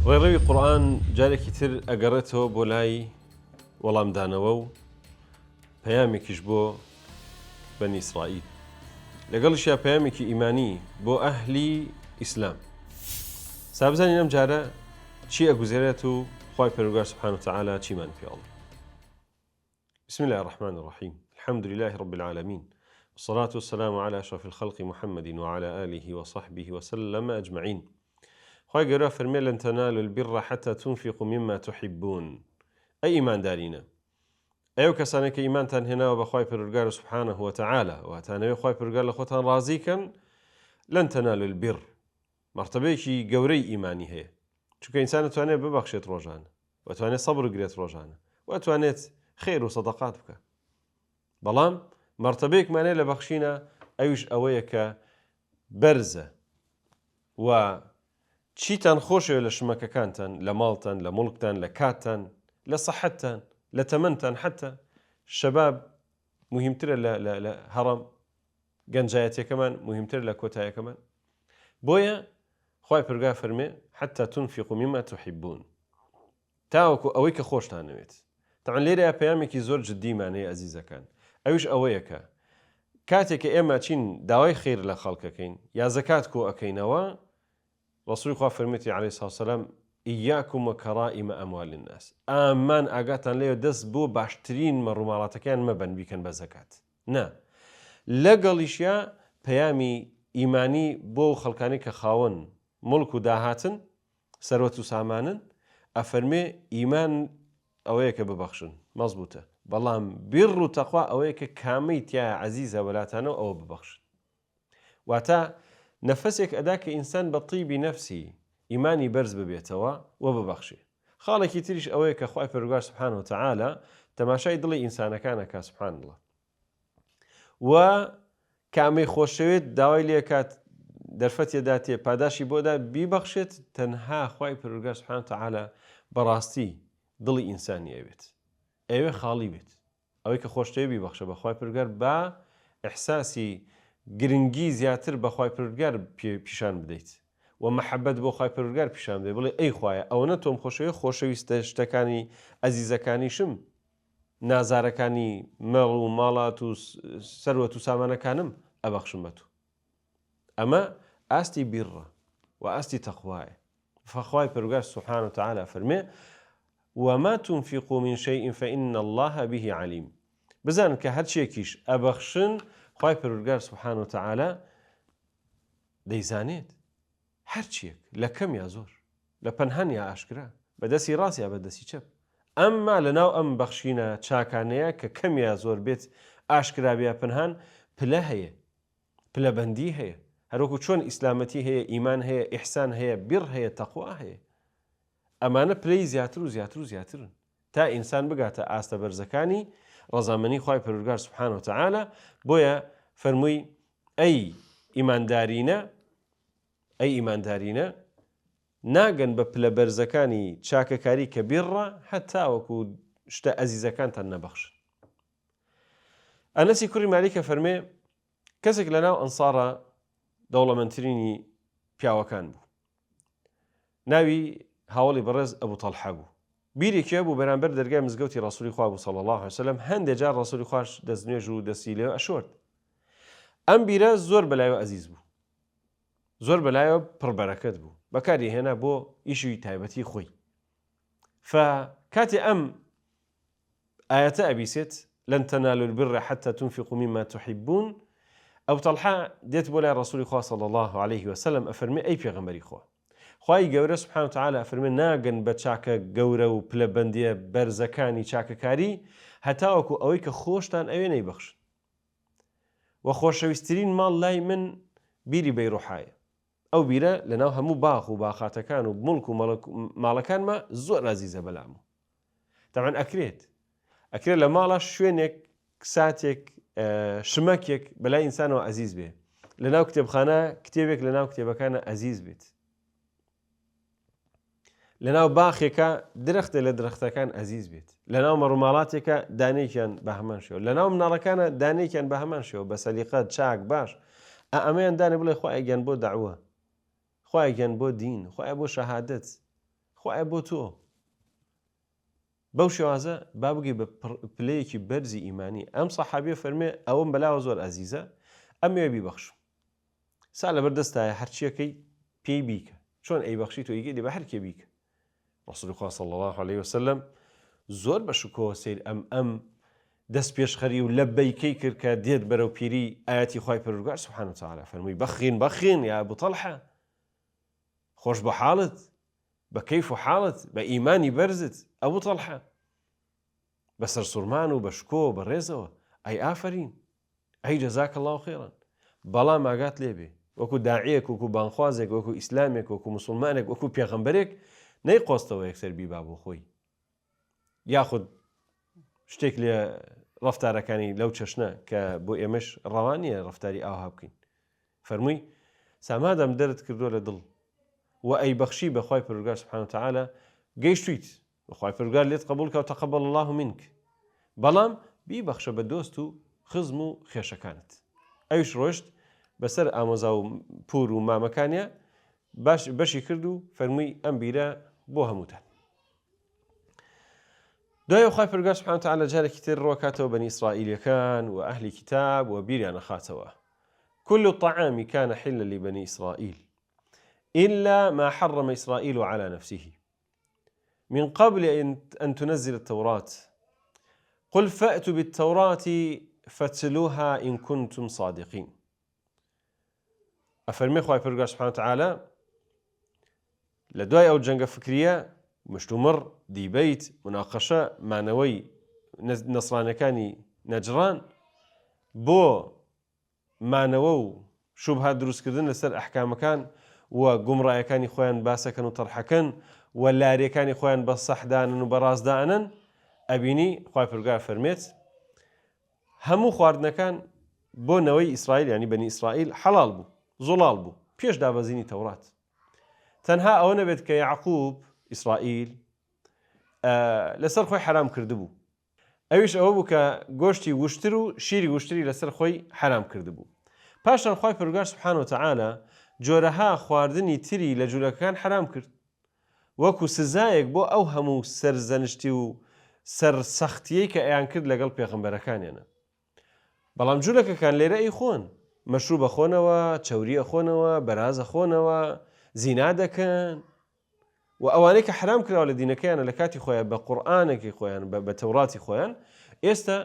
ڕێڕەوی قورئان جارێکی تر ئەگەڕێتەوە بۆ لای وەڵامدانەوە و پەیامێکیش بۆ بەنی ئیسرائیل، لەگەڵیشیا پەیامێکی ئیمانی بۆ ئەهلی ئیسلام. سابزانین ئەم جارە چی ئەگوزێرێت و خوای پەروەردگار سبحانه وتعالى چیمان پێڵێ. بسم الله الرحمن الرحيم الحمد لله رب العالمين والصلاة والسلام على أشرف الخلق محمد وعلى آله وصحبه وسلم أجمعين. خوای گەورە فەرمێ لەن تەنالوا البر حتى تنفقوا مما تحبون. ئەی ئیماندارینە، ئێوە کەسانێک کە ئیمانتان هێناوە بە خوای پەروەردگار سبحانه وتعالى واتانەوێ خوای پەروەردگار لە خۆتان ڕازیکەن، لەن تەنالوا البر، مەرتەبەیەکی گەورەی ئیمانی هەیە، چونکە ئینسان دەتوانێت ببەخشێت ڕۆژانە، وەتوانێت سەبر بگرێت ڕۆژانە، وەتوانێت خێر و سەدەقات بکە، بەڵام مەرتەبەیەکمانەیە لە بەخشینە، ئەویش ئەوەیە کە بەرزە و چیتان خۆشەوێت لە شمەکەکانتان، لە ماڵتان، لە مڵکتان، لە کاتتان، لە سەحەتتان، لە تەمەنتان، حتا شەباب مهمترە لە هەڕەم، گەنجایەتیەکەمان مهمتر لە کۆتاییەکەمان. بۆیە خوای پەروەردگار فەرمێ حتى تنفقوا مما تحبون، تاوەکو ئەوەی کە خۆشتانەوێت. تەعەن لێرەیە پەیامێکی زۆر جددیمان هەیە ئەزیزەکان، ئەویش ئەوەیە کە کاتێک کە ئێمە چین داوای خێر لە خەڵکەکەین یا زەکات کۆ ئەەکەینەوە، ڕسوولی خوا فەرمێتی عەلەیهی سڵاة وسەلام ئیاکم وەکەڕائیمە ئەموالی الناس، ئامان ئاگاتان لێوە دەست بۆ باشترین مەڕووماڵاتەکەیان مەبەن بیکەن بە زەکات. نا، لەگەڵیشیا پەیامی ئیمانی بۆ خەڵکانی کە خاوەن مڵک و داهاتن، سەروەت و سامانن، ئەفەرمێ ئیمان ئەوەیە کە ببەخشن مەزبوطە، بەڵام بیر و تەقوا ئەوەیە کە کامەی تایە عەزیزە وەلاتانەوە ئەوە ببەخشن. واتە نەفەسێک ئەدا کە ئینسان بە طیبی نەفسی ئیمانی بەرز ببێتەوە و ببەخشێ. خاڵێکی تریش ئەوەیە کە خوای پەروەردگار سبحانه وتعالى تەماشای دڵی ئینسانەکانەکە سبحان الله، و کامەی خۆشەوێت داوای لێکات دەرفەتێدا تێ پاداشی بۆدا بیبەخشێت، تەنها خوای پەروەردگار سبحانه وتعالى بەڕاستی دڵی ئینسانی ئەوێت، ئەوێ خاڵی بێت، ئەوەی کە خۆشتەوێ بیبەخشە بە خوای پەروەردگار بە ئیحساسی گرنگی زیاتر بە خوای پەروەردگار پیشان بدەیت و مەحەبەت بۆ خوای پەروەردگار پیشان بدەیت، بڵێ ئەی خوایە ئەوەنە تۆم خۆشەوێ، خۆشەویستە شتەکانی ئەزیزەکانیشم، نازارەکانی مەڵ و ماڵات و سەروەت و سامانەکانم ئەبەخشم بە تۆ. ئەمە ئاستی بیرڕە و ئاستی تەقوایە. فخوای پەروەردگار سبحانه وتعالى فەرمێ وما تنفقوا من شيء فإن الله به عليم. بزانن کە هەر چیەکیش ئەبەخشن، خوای پەروەردگار سبحانه وتعالى دەیزانێت، هەر چیەک لە کەم یا زۆر، لە پەنهان یا ئاشکرا، بەدەستی ڕاست یا بەدەستی چەپ. ئەمما لەناو ئەم بەخشینە چاکانەیە کە کەم یا زۆر بێت، ئاشکرا بێ یا پەنهان، پلە هەیە، پلەبەندی هەیە، هەروەکو چۆن ئیسلامەتی هەیە، ئیمان هەیە، ئیحسان هەیە، بیر هەیە، تەقوا هەیە. ئەمانە پلەی زیاتر و زیاتر و زیاترن تا ئینسان بگاتە ئاستە بەرزەکانی ڕەزامەندی خوای پەروەردگار سبحانه وتعالى. بۆیە فەرمووی ئەی ئیماندارینە ناگەن بە پلە بەرزەکانی چاکەکاری کە بیرڕە هەتا وەکو شتە ئەزیزەکانتان نەبەخشن. ئەنەسی کوڕی مالیکە فەرمێ کەسێک لەناو ئەنسارە دەوڵەمەندترینی پیاوەکان بوو، ناوی هاوڵی بەڕێز ئەبوو تەڵحە بوو. بیرێکیە بوو بەرامبەر دەرگای مزگەوتی ڕەسوولی خوا بوو صلی الله علیه وسلم، هەندێک جار ڕەسوولی خوش دەستنوێژ و دەستی لێ ئەشۆرد. ئەم بیرە زۆر بەلایەوە ئەزیز بوو، زۆر بەلایەوە پڕبەرەکەت بوو، بەکاری هێنا بۆ ئیشی تایبەتی خۆی. فکاتی ئەم ئاەتە ئەبیسێت لەن تەنالوا البر حتى تنفقوا مما تحبون، ئەبوو تەڵحە دێت بۆ لای ڕەسوولی خوا صلی الله عليه وسلم ئەفەرمێ ئەی پێغەمبەری خوا، خوای گەورە سبحانه وتعالى ئەفەرمێ ناگەن بە چاکە گەورە و پلەبەندیە بەرزەکانی چاکەکاری هەتاوەکو ئەوەی کە خۆشتان ئەوێ نەیبەخشن، و خۆشەویستترین ماڵ لای من بیری بەیڕوحایە. ئەو بیرە لەناو هەموو باخ و باخاتەکان و مڵک و ماڵەکانمە زۆر عەزیزە بەلام. تەبعەن ئەکرێت لە ماڵە شوێنێک، ساتێک، شمەکێک بەلای ئینسانەوە عەزیز بێ، لەناو کتێبخانە کتێبێک لەناو کتێبەکانە عەزیز بێت، لەناو باخێکە درەختە لە درەختەکان عەزیز بێت، لەناو مەڕووماڵاتێکە دانێکیان بە هەمان شێوە، لەناو مناڵەکانە دانێکیان بە هەمان شێوە بە سەلیقەت چاک باش. ئەمەیان دانێ بڵێ خوایە گیان بۆ دەعوە، خوایە گیان بۆ دین، خوایە بۆ شەهادەت، خوایە بۆ تۆ بەو شێوازە با بگەی بە پلەیەکی بەرزی ئیمانی ئەم سەحابیە فەرمێ ئەوەم بەلاوە زۆر ئەزیزە ئەمێ بیبەخشم سا لەبەر دەستایە هەرچیەکەی پێی بیکە چۆن ئەی بەخشی تۆ ئیگەی لێ بە هەرکێ بیکە ڕەسوڵی خوا صلی الله عليه وسلم زۆر بەشکۆوە سیر ئەم دەست پێشخەری و لەبەیکەی کرد کە دێت بەرەو پیری ئاەتی خوای پەروەردگار سوبحانه وتعالى فەرمووی بەخین یا ئەبو طەلحە خۆش بە حاڵت بە کەیف و حاڵت بە ئیمانی بەرزت ئەبو طەلحە بەسەر سوورمان و بە شکۆ و بە ڕێزەوە ئەی ئافرین ئەی جەزاک الله خێرن بەڵام ئاگات لێبێ وەکو داعیەک وەکو بانخوازێک وەکو ئیسلامێک وەکو مسلمانێک وەکو پێغەمبەرێک نەیقۆستەوە یەکسەر بیبا بۆ خۆی یاخود شتێک لێ ڕەفتارەکانی لەو چەشنە کە بۆ ئێمەش ڕەوا نییە ڕەفتاری ئاوها بکەین فەرمووی سامادەم دەرت کردووە لە دڵ و ئەی بەخشی بەخوای پەروەردگار سوبحانه وتعالى گەیشتویت بەخوای پەروەردگار لێت قبول کە و تەقەبەل الله منک بەڵام بیبەخشە بە دۆست و خزم و خێشەکانت ئەویش ڕۆشت بەسەر ئامۆزا و پور و مامەکانیە بەشی کرد و فەرمووی ئەم بیرە بۆ هەمووتان دوای خی پەروەردگار سوبحانه وتعالى جارێکی تر ڕۆکاتەوە بەنی ئیسرائیلەکان و ئەهلی کتاب و بیریان نەخاتەوە كل الطعام كان حلا لبني إسرائيل إلا ما حرم إسرائيل على نفسه من قبل أن تنزل التوراة قل فأتوا بالتوراة فاتلوها إن كنتم صادقين أفرمي خواهي پەروەردگار سبحانه وتعالى لدواي أو جنگ فكرية مشتمر ديبيت مناقشة معنوي نصرانەکانی نەجران بۆ معنەوە و شوبهات دروستکردن لەسەر ئەحکامەکان و گومڕایەکانی خۆیان باسەکەن و تەرحەکەن و لارێکانی خۆیان بە سەحدانن و بەڕاستدانن ئەبینی خی پەروەردگار فەرمێت هەموو خواردنەکان بۆ نەوەی ئیسرائیل ینی بەنی ئیسرائیل حەڵال بوو زوڵال بوو پێش دابەزینی تەورات تەنها ئەوە نەبێت کە یعقوب ئیسرائیل لەسەر خۆی حرام کردبوو ئەویش ئەوە بوو کە گۆشتی وشتر و شیری وشتری لەسەر خۆی حرام کردبوو پاشان خی پەروەردگار سوبحانه وتعالى جۆرەها خواردنی تری لە جوولەکەکان حرام کرد وەکو سزایەک بۆ ئەو هەموو سەرزەنشتی و سەرسەختیەی کە ئەیان کرد لەگەڵ پێغەمبەرەکانیانە بەڵام جوولەکەکان لێرە ئەی خۆن مەشروب ئەخۆنەوە چەوری ئەخۆنەوە بەراز ئەخۆنەوە زینا دەکەن و ئەوانەی کە حرام کراوە لە دینەکەیانە لە کاتی خۆیان بە قورئانێکی خۆیان بە تەوراتی خۆیان ئێستا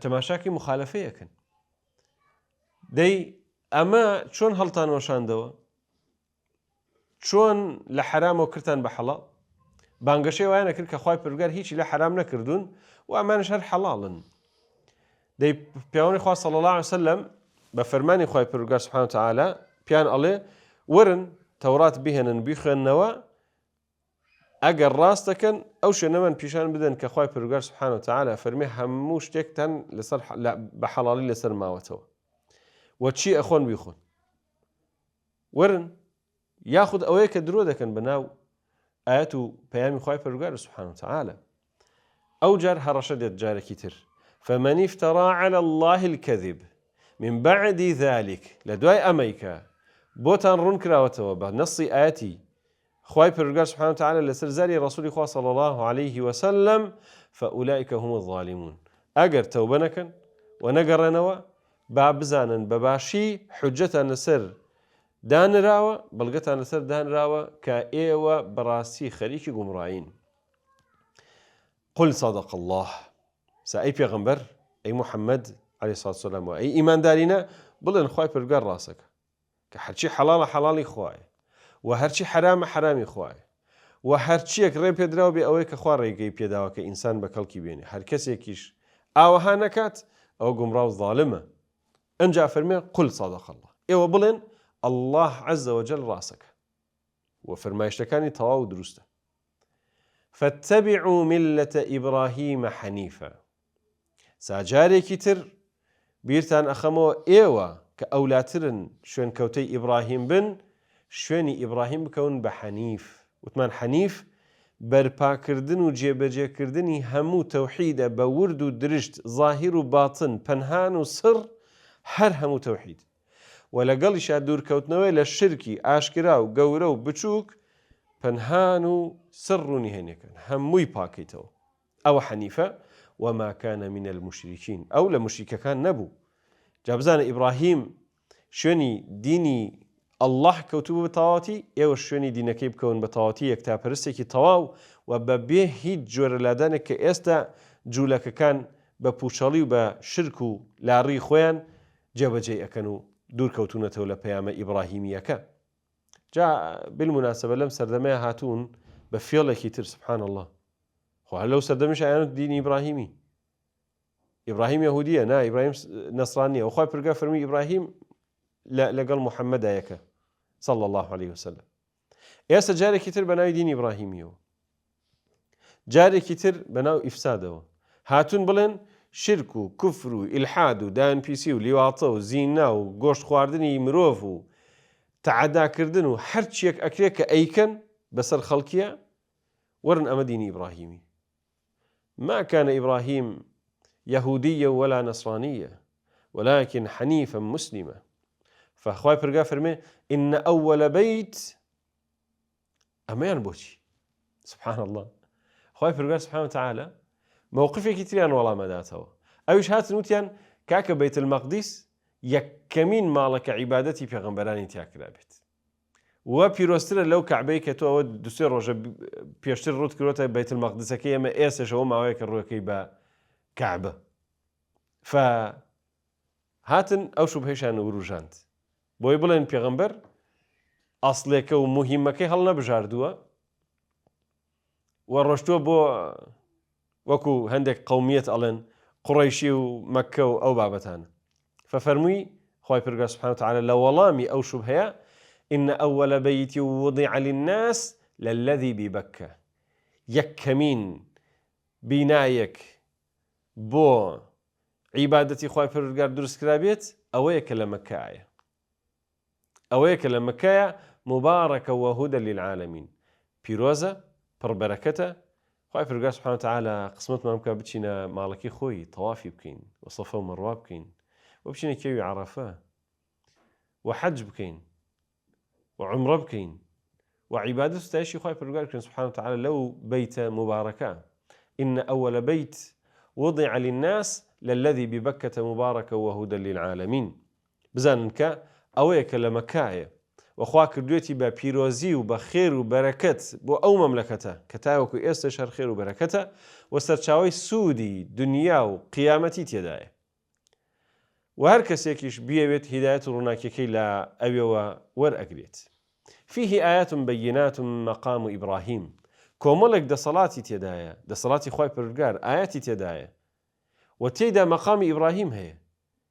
تەماشاکی مخالەفەیەکەن دەی ئەمە چۆن هەڵتان وەشاندەوە چۆن لە حرامەوە کردتان بە حەڵال بانگەشەی وایە نەکرد کە خوای پەروەردگار هیچی لە حرام نەکردوون و ئەمانش هەر حەڵاڵن دەی پیاوەی خوا صلی الله علیه وسلم بە فەرمانی خوای پەروەردگار سوبحانه وتعالى پیان ئەڵێ ورن تەورات بهێنن بیخوێننەوە ئەگەر ڕاست دەکەن ئەو شوێنەمان پیشان بدەن کە خوای پەروەردگار سوبحانه وتعالى فەرمێ هەموو شتێکتان لەسەر بە حەڵاڵی لەسەر ماوەتەوە و چی ئەخۆن بیخۆن ورن یاخود ئەوەیە کە درۆ دەکەن بەناو ئاەت و پەیامی خوای پەروەردگار سوبحانه وتعالى ئەو جار هەڕەشە دێت جارێکی تر فمن افترى على الله الكذب من بعد ذلك لدواي أميكا بوتان رون كراوتوا بنص آياتي خواي پروردگار سبحانه وتعالى لسر زاري رسول الله صلى الله عليه وسلم فأولئك هم الظالمون أجر توبنكن ونقرنوا بابزانا بباشي حجة نسر دان راوة بلغتا نسر دان راوة كايوة براسي خريكي قمرائين قل صدق الله سأي پیغمبر أي محمد عليه الصلاة والسلام وأي إيمان دارينا بلن خواي پروردگار راسك كهرشي حلال حلالي خواي وهرشي حرام حرامي خواي وهرشي ري بيدراو بي أوي كخوا ريقي بيداوا كإنسان بكالكي بيني هر كسي كيش أوها نكات أو قمراو ظالمة انجا فرمي قل صدق الله إيوه بلن الله عز وجل راسك وفرمايشتكاني تواو دروسته فاتبعوا ملة إبراهيم حنيفا ساجارێکی تر بیرتان ئەخەمەوە ئێوە کە ئەولاترن شوێن کەوتەی ئیبراهیم بن شوێنی ئیبراهیم بکەون بە حەنیف وتمان حەنیف بەرپاکردن و جێبەجێکردنی هەموو تەوحیدە بە ورد و درشت ظاهیر و باتن پەنهان و سڕ هەر هەموو تەوحید و لەگەڵیشا دوورکەوتنەوەی لە شرکی ئاشکرا و گەورە و بچووک پەنهان و سڕ و نهێنیەکان هەمووی پاکەیتەوە. ئەوە حەنیفە وما كان من المشركين ئەو لە مشریکەکان نەبوو. جا بزانە ئیبراهیم شوێنی دینی ئەڵڵاه کەوتوبوو بە تەواوەتی، ئێوە شوێنی دینەکەی بکەون بە تەواوەتی یەکتاپەرستێکی تەواو و بەبێ هیچ جۆرە لادانێک کە ئێستا جوولەکەکان بە پوچەڵی و بە شرک و لاڕی خۆیان جێبەجێ ئەکەن و دوورکەوتونەتەوە لە پەیامە ئیبراهیمیەکە. جا بالمناسبە لەم سەردەمەیە هاتوون بە فێڵێکی تر سبحان الله. خۆ لەو سەردەمیش ئایانەت دینی ئیبراهیمی. ئیبراهیم یەهودیە، نا ئیبراهیم نەسرانیە. وخوای پرگا فەرمی ئیبراهیم لەگەڵ محەممەدایەکە صلى الله عليه وسلم. ئێستا جارێکی تر بە ناوی دینی ئیبراهیمیەوە، جارێکی تر بە ناو ئیفسادەوە هاتوون بڵێن شرک و کوفر و ئیلحاد و داینپیسی و لیواتە و زینا و گۆشت خواردنی مرۆڤ و تەعەداکردن و هەرچیەک ئەکرێت کە ئەیکەن بەسەر خەڵکیە ورن ئەمە دینی ئیبراهیمی. ما كان إبراهيم يهوديا ولا نصرانيا ولكن حنيفا مسلما. فخواي برقا فرمي إن أول بيت أمان بوشي سبحان الله. خواي برقا سبحانه وتعالى موقفي كتيران والله ما داتوا أوش هات نوتيان كاك بيت المقدس يكمين مالك عبادتي في غنبراني تاكرابت وبيروستر لو كعبيك تو أود دوسير رجع بيشتري رود كروتا بيت المقدس كي ما إيش هو معاك الروكي بكعبة. ف هاتن أو شو بهشان وروجانت بوي بلين بيغمبر أصلك ومهمك هلنا بجاردوا ورشتوا بو وكو هندك قومية ألن قريشي ومكة أو بابتان. ففرمي خواي برقا سبحانه وتعالى لو والامي أو شو بهيا إن أول بيت وضع للناس للذي ببكة. يكمين بنايك بو عبادتي خواي فرقار درس كرابيت أويك لمكاية، أويك لمكاية مباركة وهدى للعالمين. بيروزة بربركته خواي فرقار سبحانه وتعالى قسمت ما ممكن بتشينا مالكي خوي طوافي بكين وصفا ومروه بكين وبتشينا كيوي عرفاه وحج بكين وعمره بكين وعبادة ستاشي خواهي فرقاركم سبحانه وتعالى لو بيت مباركا. إن أول بيت وضع للناس للذي ببكة مباركة وهدى للعالمين. بزانك أويك لمكاية وخواك دويتي ببيروزي وبخير وبركة بو أو مملكته كتاوكو إستشهر خير وبركته وسترشاوي سودي دنيا وقيامتي تيداي. وهر كسيكيش بيوت هداية روناكيكي لا أبيو ورأكريت. فيه آيات بينات مقام إبراهيم كوملك دا صلاتي تيدايا دا صلاتي خواي برقار آياتي تيدايا وتيدا مقام إبراهيم هي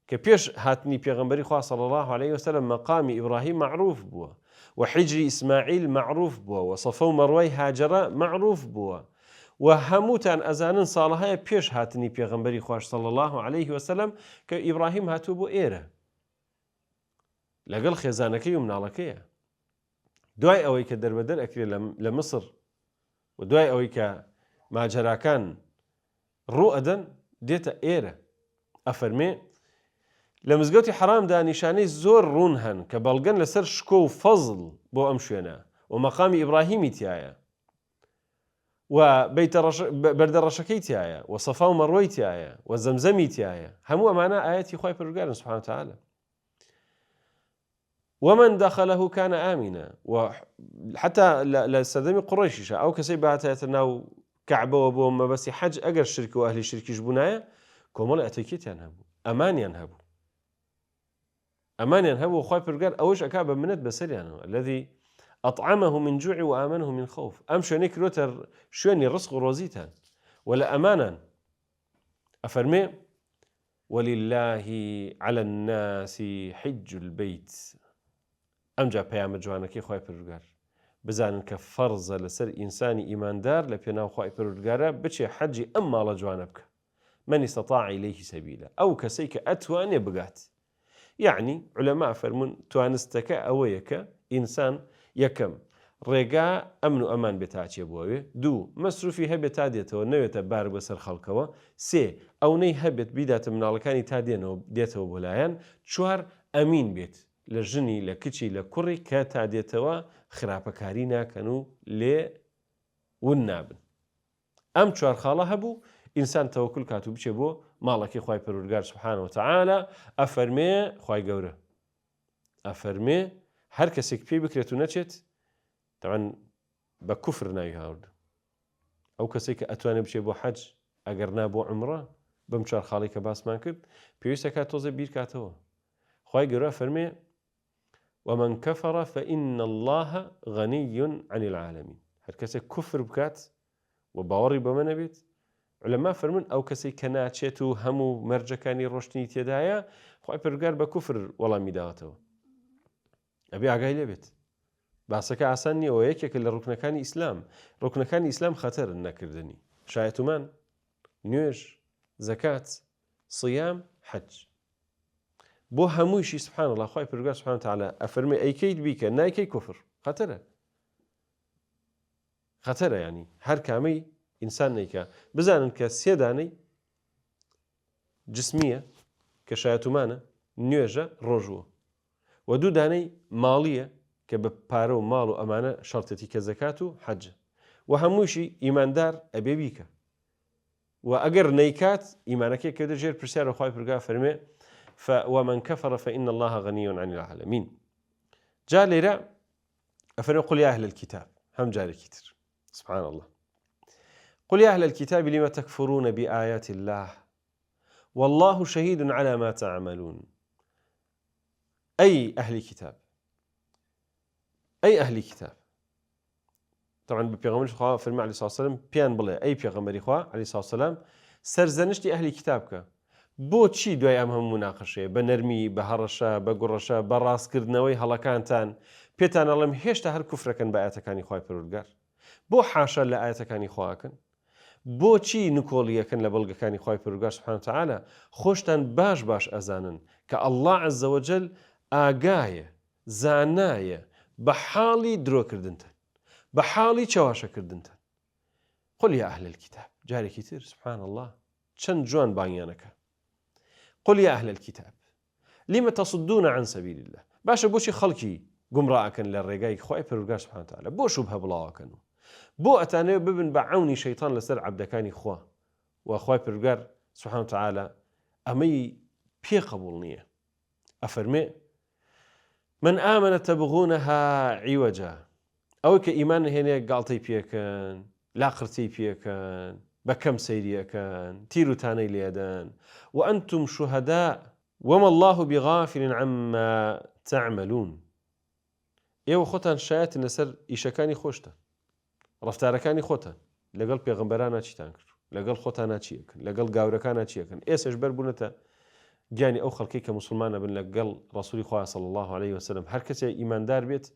كبيش هاتني بيغمبري خواه صلى الله عليه وسلم مقام إبراهيم معروف بوا وحجري إسماعيل معروف بوا وصفو مروي هاجرة معروف بوا وهموتان أزانن صالحة بيش هاتني بيغمبري خواه صلى الله عليه وسلم كإبراهيم هاتو بو إيرا لقل خيزانكي ومنالكي دوای ئەوەی کە دەربەدەر ئەکرێ لە مصر و دوای ئەوەی کە ماجەراکان ڕوو ئەدەن دێتە ئێرە ئەفەرمێ لە مزگەوتی حرامدا نیشانەی زۆر ڕوون هەن کە بەڵگەن لەسەر شکۆ و فەزڵ بۆ ئەم شوێنە و مەقامی ئیبراهیمی تایە و بەردە ڕەشەکەی تایە و سەفا و مەڕۆی تایە و زەمزەمی تایە. هەموو ئەمانە ئاەتی خوای پەروەردگارن سوبحانه وتعالى. ومن دخله كان آمنا. وحتى لسردمي قريشيشا أو كسي باتات ناو كعبة وبو ما بس حج أجر شرك وأهل الشرك جبنايا كومل أتيكيت ينهبوا أمان ينهبوا أمان ينهبوا وخاي برجال أوش أكابة منت بسر يعني الذي أطعمه من جوع وآمنه من خوف. أم شونيك روتر شوني رزق روزيتا ولا أمانا أفرمي ولله على الناس حج البيت. ئەمجا پەیامە جوانەکەی خوای پەروەردگار بزانن کە فەرزە لەسەر ئینسانی ئیماندار لە پێناو خوای پەروەردگارە بچێ حەجی ئەم ماڵە جوانە بکە. من استطاع إليه سبيلا ئەو کەسەی کە ئەتوانێ بگات. یعنی علەما فەرمون توانستەکە ئەوەیە کە ئینسان یەکەم ڕێگا ئەمن و ئەمان بێت تا چێ بۆوێ، دوو مەسروفی هەبێت تا دێتەوە نەوێتە بار بەسەر خەڵکەوە، سێ ئەوەی هەبێت بیداتە مناڵەکانی تا دێتەوە بۆ لایەن، چوار ئەمین بێت لە ژنی لە کچی لە کوڕی کە تا دێتەوە خراپەکاری ناکەن و لێ ون نابن. ئەم چوار خاڵە هەبوو ئینسان تەوەکل کات و بچێ بۆ ماڵەکەی خوای پەروەردگار سوبحانەهو وتەعالا. ئەفەرمێ خوای گەورە ئەفەرمێ هەر کەسێک پێی بکرێت و نەچێت تەوان بە کوفر ناوی هاورد. ئەو کەسێک کە ئەتوانێت بچێت بۆ حەج ئەگەر نا بۆ عومرە بەم چوار خاڵی کە باسمان کرد پێویستە کات تۆزە بیر کاتەوە. خوای گەورە فەرمێ ومن كفر فإن الله غني عن العالمين. هەر کەسێک کوفر بکات و باوەڕی بەمە نەبێت علەما فەرمون ئەو کەسێک کە ناچێت و هەموو مەرجەکانی ڕۆشتنی تێدایە خوای پەروەردگار بە کوفر وەڵامی داوەتەوە. ئەبێ ئاگای لێبێت. باسەکە ئاسان نییە و یەکێکە لە ڕوکنەکانی ئیسلام. ڕوکنەکانی ئیسلام خەتەرن نەکردنی. شایەتومان، نوێژ، زەکات، سیام، حەج. بۆ هەموویشی سبحان الله خوای پەروەردگار سبحانه وتعالى ئەفەرمێ ئەیکەیت بیکە نایکەی کوفر. خەتەرە ینی هەر کامەی ئینسان نیکە. بزانن کە سێ دانەی جسمیە کە شایەتومانە، نوێژە، ڕۆژووە و دوو دانەی ماڵیە کە بە پارە و ماڵ و ئەمانە شەڕتەتی کە زەکات و حەجە و هەمووشی ئیماندار ئەبێ بیکە و ئەگەر نەیکات ئیمانەکەی کە دەژێر پرسیارە خوای پەروەردگار فەرمێ ومن كفر فإن الله غني عن العالمين. جا لێرە ئەفەرمێ قل يا أهل الكتاب هەم جارێکی تر سبحان الله قل يا أهل الكتاب لم تكفرون بآيات الله والله شهيد على ما تعملون. أي أهل كتاب أي أهل كتاب طبعا ببيغمبر خوا فرمى عليه الصلاة والسلام بيان بڵێ أي بيغمبر خوا عليه الصلاة والسلام سەرزەنشتی ئەهلی کتابکە. بۆچی دوای ئەم هەموو مناقەشەیە بە نەرمی بە هەڕەشە بە گوڕەشە بە ڕاستکردنەوەی هەڵەکانتان پێتان ئەڵێم هێشتا هەر کوفرەکەن بە ئاەتەکانی خوای پەروەردگار؟ بۆ حاشا لە ئاەتەکانی خواکەن؟ بۆچی نکۆڵیەکەن لە بەڵگەکانی خوای پەروەردگار سبحانه وتعالى؟ خۆشتان باش باش ئەزانن کە الله عز وجل ئاگایە زانایە بە حاڵی درۆکردنتان بە حاڵی چاواشەکردنتان. قل يا أهل الكتاب جارێکی تر سبحان الله چەند جوان بانگیانەکە. قل يا أهل الكتاب لم تصدون عن سبيل الله. باشە بۆچی خەڵکی گومڕائەکەن لە ڕێگای خوای پەروەردگار سبحانه وتعالى؟ بۆ شوبهە بڵاوەکەن و بۆ ئەتانەوێت ببن بە عەونی شەیطان لەسەر عەبدەکانی خوا و خوای پەروەردگار سبحانه وتعالى ئەمەی پێ قبوڵ نییە. ئەفەرمێ من آمن تبغونها عوجا. ئەوەی کە ئیمان هێنێ گاڵتەی پێکەن لاقرتی پێکەن بەکەم سەیریەکەن تیر و تانەی لێدەن وأنتم شهداء وما الله بغافل عما تعملون. ئێوە خۆتان شایەتن لەسەر ئیشەکانی خۆشتان ڕەفتارەکانی خۆتان لەگەڵ پێغەمبەرانە چیتان کرد لەگەڵ خۆتانە چیەکەن لەگەڵ گاورەکانە چیەکەن. ئێسش بەربوونەتە گیانی ئەو خەڵکی کە مسلمانە بن لەگەڵ ڕەسوولی خوا صلی الله عليه وسلم. هەر کەسێ ئیماندار بێت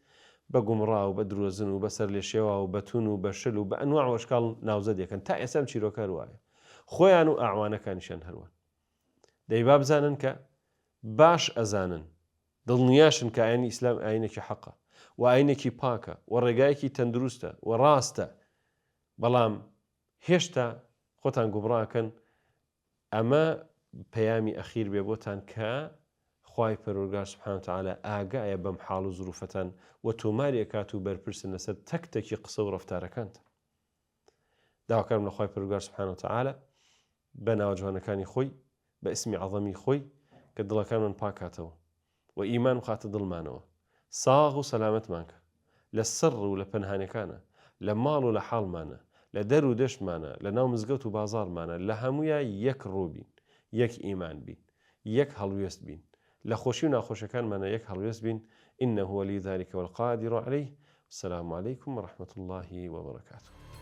بە گومڕا و بە درۆزن و بەسەر لێشێوا و بەتون و بە شل و بە ئەنواع و ئەشکاڵ ناوزە دەکەن تا ئێسام چیرۆکار وایە خۆیان و ئاعوانەکانیشان هەروان. دەی با بزانن کە باش ئەزانن دڵنیاشن کە ئاینی ئیسلام ئاینێکی حەقە و ئاینێکی پاکە و ڕێگایەکی تەندروستە و ڕاستە، بەڵام هێشتا خۆتان گومڕاکەن. ئەمە پەیامی ئەخیر بێ بۆتان کە خوای پەروەردگار سبحانه وتعالى ئاگایە بەم حاڵ و زروفەتان و تۆماری ئەکات و بەرپرسن لەسەر تەک تەکی قسە و ڕەفتارەکانتان. داواکارم لە خوای پەروەردگار سبحانه وتعالى بە ناوجوانەکانی خۆی بە ئیسمی عەظەمی خۆی کە دڵەکانمان پاکاتەوە و ئیمان بخاتە دڵمانەوە، ساغ و سەلامەتمان کە لە سڕ و لە پەنهانەکانە، لە ماڵ و لە حاڵمانە، لە دەر و دەشتمانە، لە ناو مزگەوت و بازاڕمانە، لە هەموویە یەک ڕوو بین، یەک ئیمان بین، یەک هەڵوێست بین، لە خۆشی و ناخۆشیەکانمانە یەک هەڵوێست بین. إنه ولي ذلك والقادر عليه. السلام عليكم ورحمة الله وبركاته.